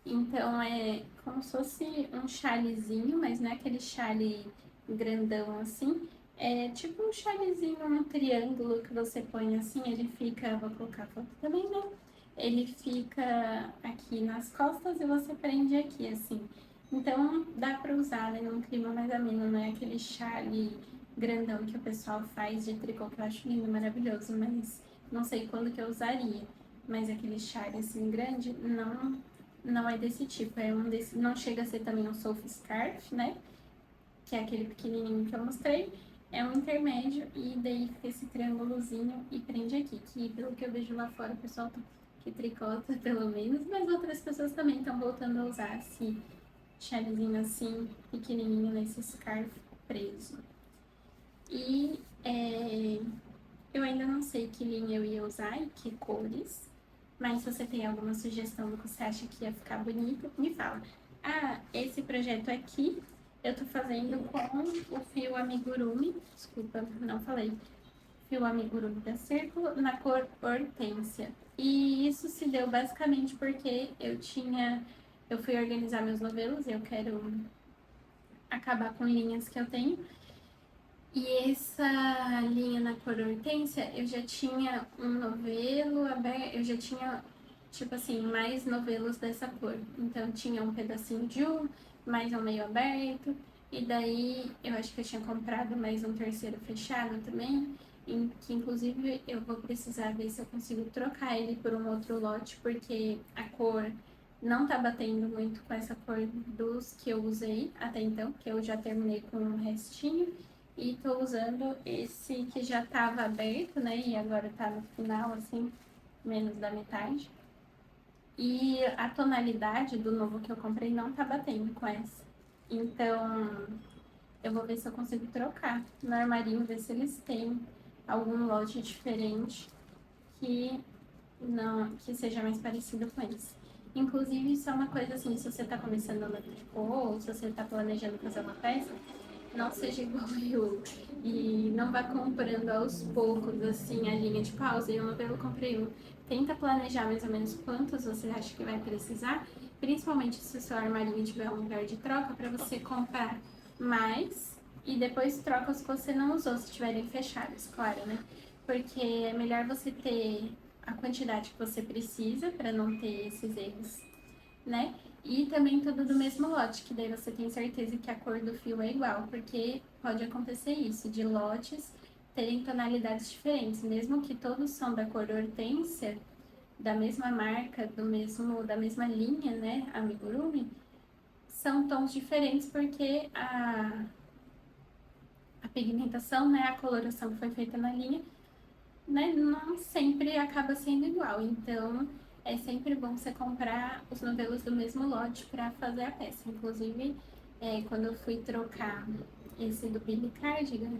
Então é como se fosse um chalezinho, mas não é aquele chale grandão assim. É tipo um chalezinho, um triângulo que você põe assim, ele fica, vou colocar a foto também, né? Ele fica aqui nas costas e você prende aqui assim. Então dá pra usar, né, num clima mais ameno, não é aquele chale grandão que o pessoal faz de tricô, que eu acho lindo, maravilhoso, mas não sei quando que eu usaria. Mas aquele chale assim grande, não é desse tipo. É um desse, não chega a ser também um Soft Scarf, né? Que é aquele pequenininho que eu mostrei. É um intermédio e daí fica esse triângulozinho e prende aqui. Que pelo que eu vejo lá fora, o pessoal que tricota pelo menos, mas outras pessoas também estão voltando a usar esse chalezinho assim, pequenininho nesse scarf preso. E eu ainda não sei que linha eu ia usar e que cores, mas se você tem alguma sugestão do que você acha que ia ficar bonito, me fala. Ah, esse projeto aqui eu tô fazendo com o fio amigurumi, desculpa, não falei, fio amigurumi da Círculo na cor hortênsia. E isso se deu basicamente porque eu fui organizar meus novelos, eu quero acabar com linhas que eu tenho. E essa linha na cor hortênsia, eu já tinha um novelo aberto, eu já tinha, tipo assim, mais novelos dessa cor. Então tinha um pedacinho de um, mais um meio aberto, e daí eu acho que eu tinha comprado mais um terceiro fechado também, que inclusive eu vou precisar ver se eu consigo trocar ele por um outro lote, porque a cor não tá batendo muito com essa cor dos que eu usei até então, que eu já terminei com um restinho. E tô usando esse que já tava aberto, né? E agora tá no final, assim, menos da metade. E a tonalidade do novo que eu comprei não tá batendo com essa. Então, eu vou ver se eu consigo trocar no armarinho, ver se eles têm algum lote diferente que não, que seja mais parecido com esse. Inclusive, isso é uma coisa assim, se você tá começando no tricô, ou se você tá planejando fazer uma peça, não seja igual eu e não vá comprando aos poucos, assim, a linha de pausa. Eu novelo comprei um. Tenta planejar mais ou menos quantos você acha que vai precisar, principalmente se o seu armarinho tiver um lugar de troca, para você comprar mais e depois troca os que você não usou, se estiverem fechados, claro, né? Porque é melhor você ter a quantidade que você precisa para não ter esses erros, né? E também tudo do mesmo lote, que daí você tem certeza que a cor do fio é igual, porque pode acontecer isso, de lotes terem tonalidades diferentes, mesmo que todos são da cor hortênsia, da mesma marca, da mesma linha, né, amigurumi, são tons diferentes porque a pigmentação, né, a coloração que foi feita na linha, né, não sempre acaba sendo igual. Então, é sempre bom você comprar os novelos do mesmo lote para fazer a peça. Inclusive, quando eu fui trocar esse do Billy Cardigan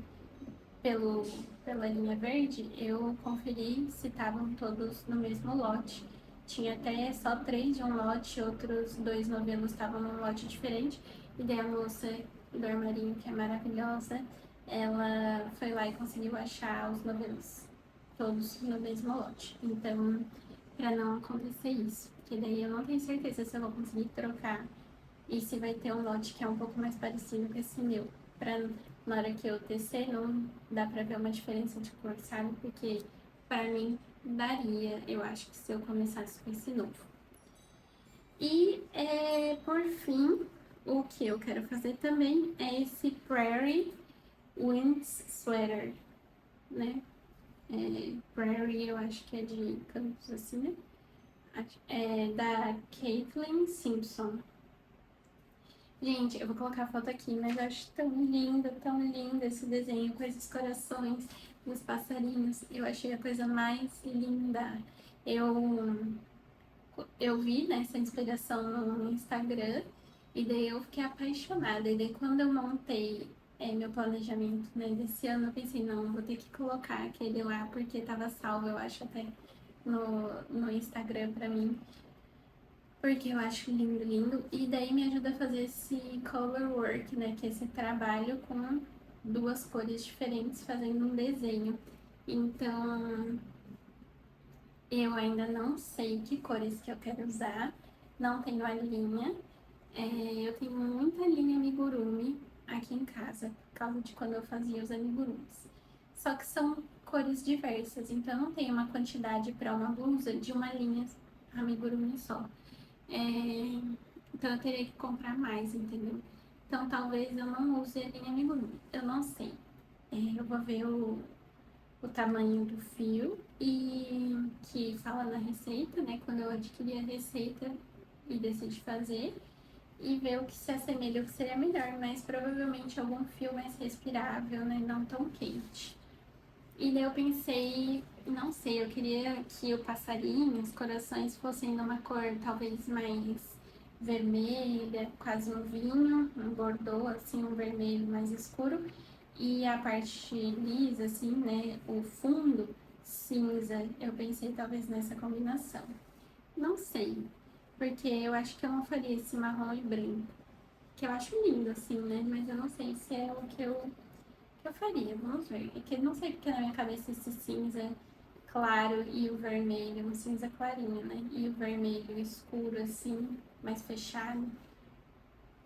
pela linha verde, eu conferi se estavam todos no mesmo lote. Tinha até só 3 de um lote, outros 2 novelos estavam num lote diferente. E daí a moça do armarinho, que é maravilhosa, ela foi lá e conseguiu achar os novelos todos no mesmo lote. Então, para não acontecer isso, porque daí eu não tenho certeza se eu vou conseguir trocar e se vai ter um lote que é um pouco mais parecido com esse meu. Pra na hora que eu tecer, não dá pra ver uma diferença de cor, sabe? Porque para mim daria, eu acho que se eu começasse com esse novo. E por fim, o que eu quero fazer também é esse Prairie Winds Sweater, né? Prairie, eu acho que é de campos assim, né? É da Caitlin Simpson. Gente, eu vou colocar a foto aqui, mas eu acho tão lindo esse desenho com esses corações, os passarinhos. Eu achei a coisa mais linda. Eu, eu vi, né, essa inspiração no Instagram e daí eu fiquei apaixonada. E daí quando eu montei meu planejamento, né, desse ano, eu pensei, não, vou ter que colocar aquele lá porque tava salvo, eu acho até no Instagram pra mim. Porque eu acho lindo, lindo. E daí me ajuda a fazer esse color work, né? Que é esse trabalho com duas cores diferentes fazendo um desenho. Então, eu ainda não sei que cores que eu quero usar. Não tenho a linha. Eu tenho muita linha amigurumi aqui em casa, por causa de quando eu fazia os amigurumis. Só que são cores diversas, então não tem uma quantidade para uma blusa de uma linha amigurumi só. Então eu teria que comprar mais, entendeu? Então talvez eu não use a linha amigurumi. Eu não sei. Eu vou ver o tamanho do fio e que fala na receita, né? Quando eu adquiri a receita e decidi fazer e ver o que se assemelha, o que seria melhor, mas provavelmente algum fio mais respirável, né? Não tão quente. E daí eu pensei, não sei, eu queria que o passarinho, os corações fossem numa cor talvez mais vermelha, quase um vinho, um bordô, assim, um vermelho mais escuro. E a parte lisa, assim, né, o fundo cinza, eu pensei talvez nessa combinação. Não sei, porque eu acho que eu não faria esse marrom e branco, que eu acho lindo, assim, né, mas eu não sei se é o que eu faria, vamos ver. É que eu não sei porque na minha cabeça esse cinza claro e o vermelho, um cinza clarinho, né? E o vermelho escuro, assim, mais fechado,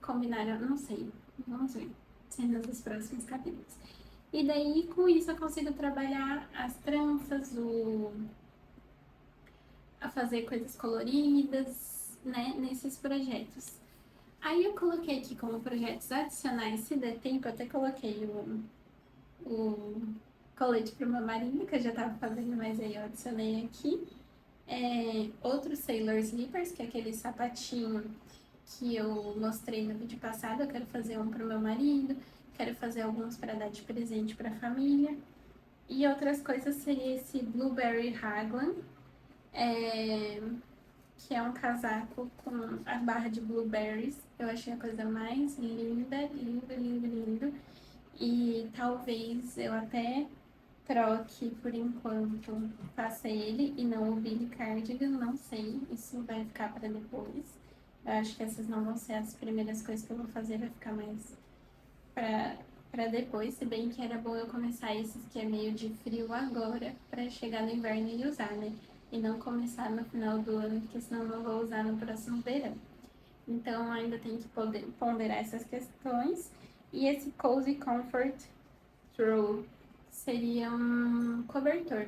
combinaram, não sei. Vamos ver. Cenas dos próximos capítulos. E daí, com isso, eu consigo trabalhar as tranças, a fazer coisas coloridas, né? Nesses projetos. Aí eu coloquei aqui como projetos adicionais, se der tempo, eu até coloquei o colete pro meu marido, que eu já tava fazendo, mas aí eu adicionei aqui. Outro Sailor Slippers, que é aquele sapatinho que eu mostrei no vídeo passado. Eu quero fazer um pro meu marido, quero fazer alguns para dar de presente pra família. E outras coisas seria esse Blueberry Raglan, que é um casaco com a barra de blueberries. Eu achei a coisa mais linda, lindo, lindo, lindo. E talvez eu até troque por enquanto, faça ele e não o Billy Cardigan, não sei, isso vai ficar para depois. Eu acho que essas não vão ser as primeiras coisas que eu vou fazer, vai ficar mais para depois, se bem que era bom eu começar esses que é meio de frio agora, para chegar no inverno e usar, né? E não começar no final do ano, porque senão eu não vou usar no próximo verão. Então ainda tem que poder ponderar essas questões. E esse Cozy Comfort Throw seria um cobertor.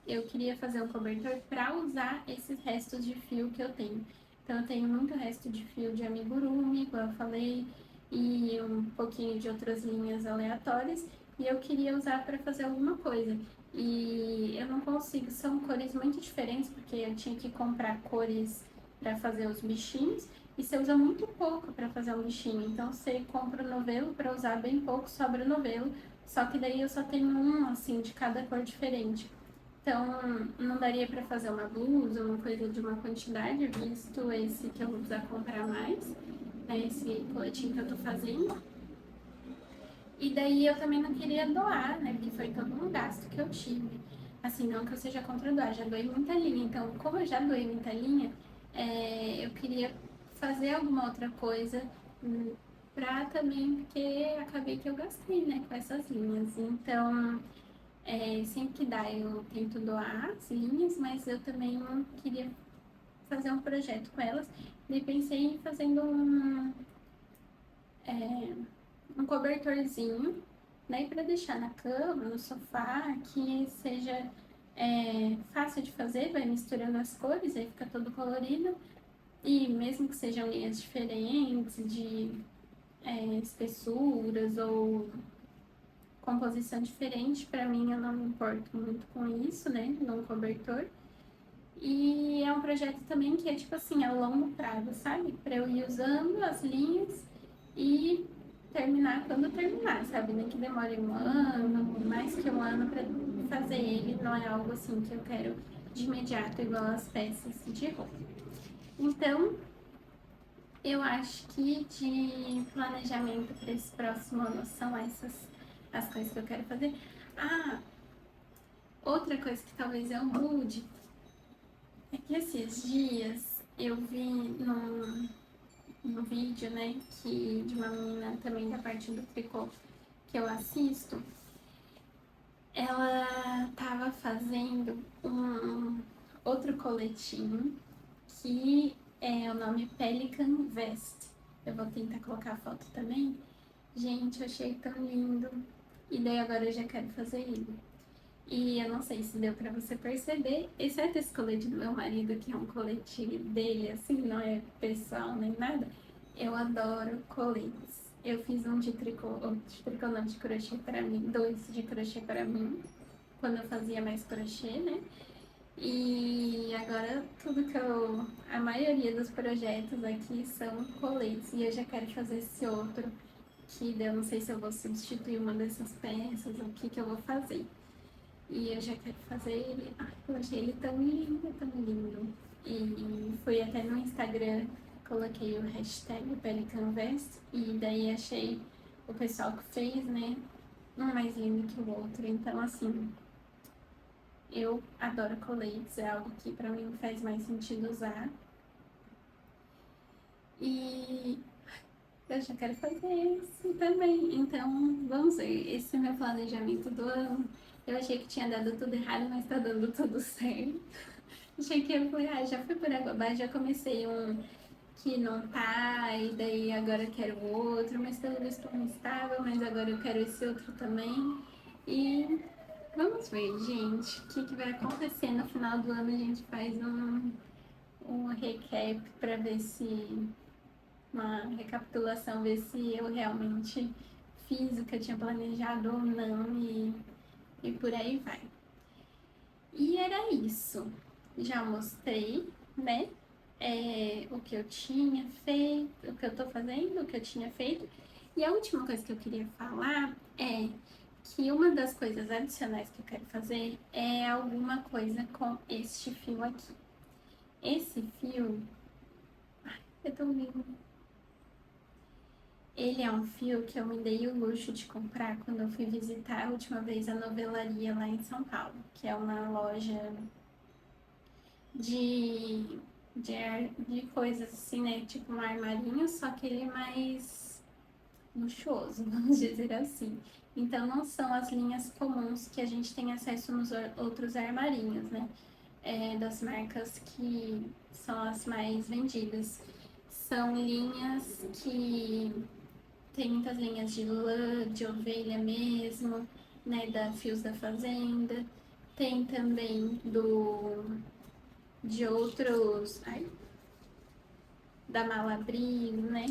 Eu queria fazer um cobertor para usar esses restos de fio que eu tenho. Então eu tenho muito resto de fio de amigurumi, como eu falei, e um pouquinho de outras linhas aleatórias, e eu queria usar para fazer alguma coisa. E eu não consigo, são cores muito diferentes, porque eu tinha que comprar cores para fazer os bichinhos, e você usa muito pouco para fazer um bichinho. Então você compra o novelo para usar bem pouco, sobra o novelo. Só que daí eu só tenho um, assim, de cada cor diferente. Então, não daria pra fazer uma blusa, uma coisa de uma quantidade, visto esse que eu vou precisar comprar mais, né, esse coletinho que eu tô fazendo. E daí eu também não queria doar, né, porque foi todo um gasto que eu tive. Assim, não que eu seja contra doar, já doei muita linha. Então, como eu já doei muita linha, eu queria fazer alguma outra coisa pra também, porque acabei que eu gastei, né, com essas linhas. Então, sempre que dá eu tento doar as linhas, mas eu também queria fazer um projeto com elas. E pensei em fazendo um cobertorzinho, né, para deixar na cama, no sofá, que seja fácil de fazer, vai misturando as cores, aí fica todo colorido. E mesmo que sejam linhas diferentes, de espessuras ou composição diferente, para mim eu não me importo muito com isso, né, num cobertor. E é um projeto também que é tipo assim, a longo prazo, sabe? Para eu ir usando as linhas e terminar quando terminar, sabe? Nem que demore um ano, mais que um ano para fazer ele, não é algo assim que eu quero de imediato, igual as peças de roupa. Então, eu acho que de planejamento para esse próximo ano são essas as coisas que eu quero fazer. Ah, outra coisa que talvez eu mude é que esses dias eu vi num vídeo, né, de uma menina também da parte do tricô que eu assisto, ela tava fazendo um outro coletinho que é o nome Pelican Vest. Eu vou tentar colocar a foto também. Gente, eu achei tão lindo. E daí agora eu já quero fazer ele. E eu não sei se deu pra você perceber, exceto esse colete do meu marido, que é um colete dele, assim, não é pessoal nem nada. Eu adoro coletes. Eu fiz um de tricô não, de crochê para mim, dois de crochê para mim, quando eu fazia mais crochê, né? E agora tudo que eu. A maioria dos projetos aqui são coletes. E eu já quero fazer esse outro, que daí eu não sei se eu vou substituir uma dessas peças, ou o que eu vou fazer. E eu já quero fazer ele. Ai, eu achei ele tão lindo, tão lindo. E fui até no Instagram, coloquei o hashtag Pelicanvest e daí achei o pessoal que fez, né? Um mais lindo que o outro. Então, assim, eu adoro coletes, é algo que pra mim faz mais sentido usar. E eu já quero fazer esse também. Então, vamos ver. Esse é meu planejamento do ano. Eu achei que tinha dado tudo errado, mas tá dando tudo certo. Achei que eu falei, ah, já fui por água abaixo, já comecei um que não tá, e daí agora eu quero outro, mas pelo visto não estava, mas agora eu quero esse outro também. E vamos ver, gente, o que vai acontecer no final do ano. A gente faz um recap para ver se uma recapitulação, ver se eu realmente fiz o que eu tinha planejado ou não e por aí vai. E era isso. Já mostrei, né? O que eu tinha feito, o que eu tô fazendo, o que eu tinha feito. E a última coisa que eu queria falar é que uma das coisas adicionais que eu quero fazer é alguma coisa com este fio aqui. Esse fio, é tão lindo. Ele é um fio que eu me dei o luxo de comprar quando eu fui visitar a última vez a novelaria lá em São Paulo, que é uma loja de, de coisas assim, né? Tipo um armarinho, só que ele é mais luxuoso, vamos dizer assim. Então não são as linhas comuns que a gente tem acesso nos outros armarinhos, né? Das marcas que são as mais vendidas. São linhas que tem muitas linhas de lã, de ovelha mesmo, né? Da Fios da Fazenda. Tem também de outros. Ai, da Malabrigo, né?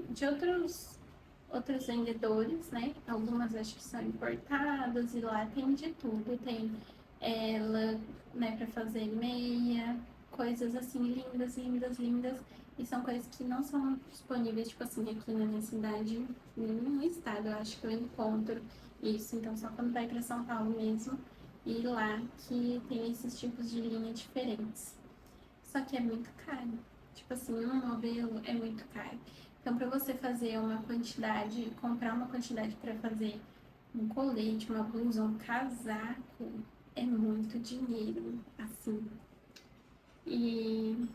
De outros vendedores, né? Algumas acho que são importadas e lá tem de tudo. Tem ela, né, para fazer meia, coisas assim lindas, lindas, lindas. E são coisas que não são disponíveis, tipo assim, aqui na minha cidade, no estado. Eu acho que eu encontro isso. Então, só quando vai para São Paulo mesmo. E lá que tem esses tipos de linha diferentes. Só que é muito caro. Tipo assim, um modelo é muito caro. Então, para você fazer uma quantidade, comprar uma quantidade para fazer um colete, uma blusa, um casaco, é muito dinheiro, assim. E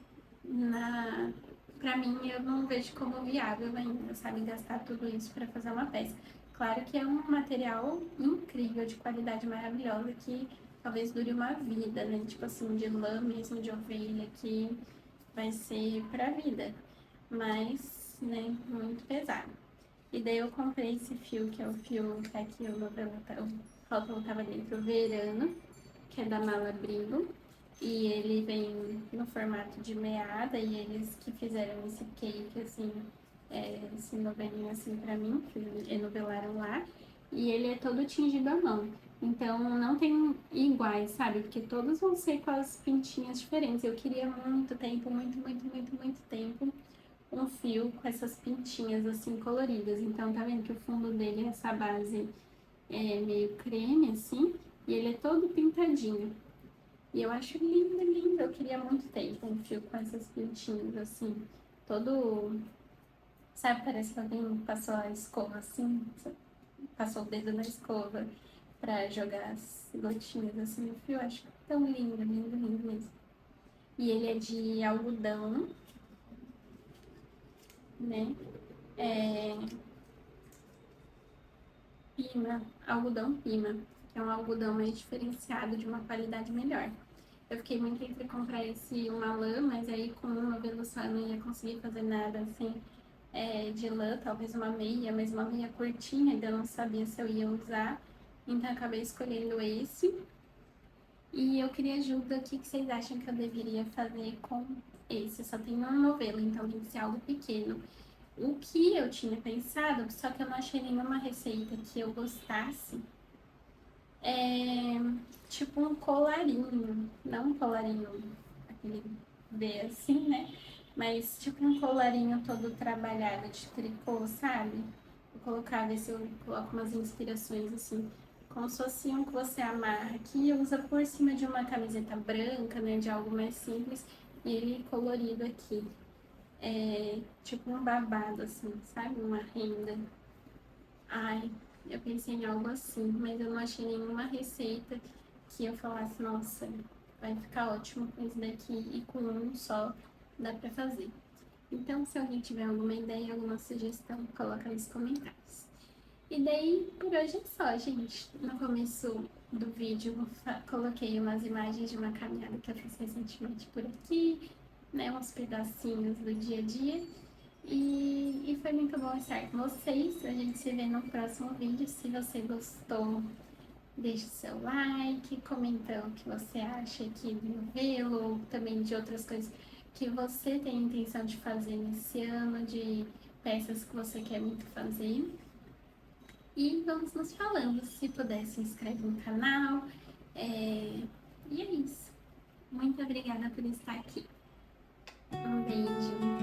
pra mim, eu não vejo como viável ainda, sabe, gastar tudo isso para fazer uma peça. Claro que é um material incrível, de qualidade maravilhosa, que talvez dure uma vida, né? Tipo assim, de lã mesmo, de ovelha, que vai ser pra vida. Mas, né, muito pesado. E daí eu comprei esse fio, que é o fio que aqui o rótulo tava dentro, verano, que é da Malabrigo. E ele vem no formato de meada, e eles que fizeram esse cake, assim, esse novelinho assim pra mim, que enovelaram lá. E ele é todo tingido à mão. Então não tem iguais, sabe? Porque todos vão ser com as pintinhas diferentes. Eu queria muito tempo, muito, muito, muito, muito tempo, um fio com essas pintinhas assim coloridas. Então tá vendo que o fundo dele é essa base meio creme assim, e ele é todo pintadinho. E eu acho lindo, lindo. Eu queria muito tempo um fio com essas pintinhas assim, todo, sabe, parece que alguém passou a escova assim, passou o dedo na escova pra jogar as gotinhas assim no fio. Eu acho tão lindo, lindo, lindo mesmo. E ele é de algodão, né? É, Pima, algodão Pima, que é um algodão mais diferenciado, de uma qualidade melhor. Eu fiquei muito entre comprar esse uma lã, mas aí com uma velocidade eu não ia conseguir fazer nada assim de lã, talvez uma meia, mas uma meia curtinha, ainda não sabia se eu ia usar, então acabei escolhendo esse. E eu queria ajuda, o que vocês acham que eu deveria fazer com esse? Só tem um novelo, então tem que ser algo pequeno. O que eu tinha pensado, só que eu não achei nenhuma receita que eu gostasse, é tipo um colarinho, não um colarinho aquele V assim, né? Mas tipo um colarinho todo trabalhado de tricô, sabe? Vou colocar, ver se eu coloco umas inspirações assim, como se fosse um que você amarra aqui e usa por cima de uma camiseta branca, né? De algo mais simples, e ele colorido aqui. É tipo um babado, assim, sabe? Uma renda. Ai, eu pensei em algo assim, mas eu não achei nenhuma receita que eu falasse, nossa, vai ficar ótimo com isso daqui e com um só dá pra fazer. Então, se alguém tiver alguma ideia, alguma sugestão, coloca nos comentários. E daí, por hoje é só, gente. No começo do vídeo, coloquei umas imagens de uma caminhada que eu fiz recentemente por aqui, né? Uns pedacinhos do dia a dia. E foi muito bom estar com vocês. A gente se vê no próximo vídeo. Se você gostou, deixe seu like, comenta o que você acha aqui do novelo, ou também de outras coisas que você tem intenção de fazer nesse ano, de peças que você quer muito fazer. E vamos nos falando. Se puder, se inscreve no canal. E é isso. Muito obrigada por estar aqui. Um beijo.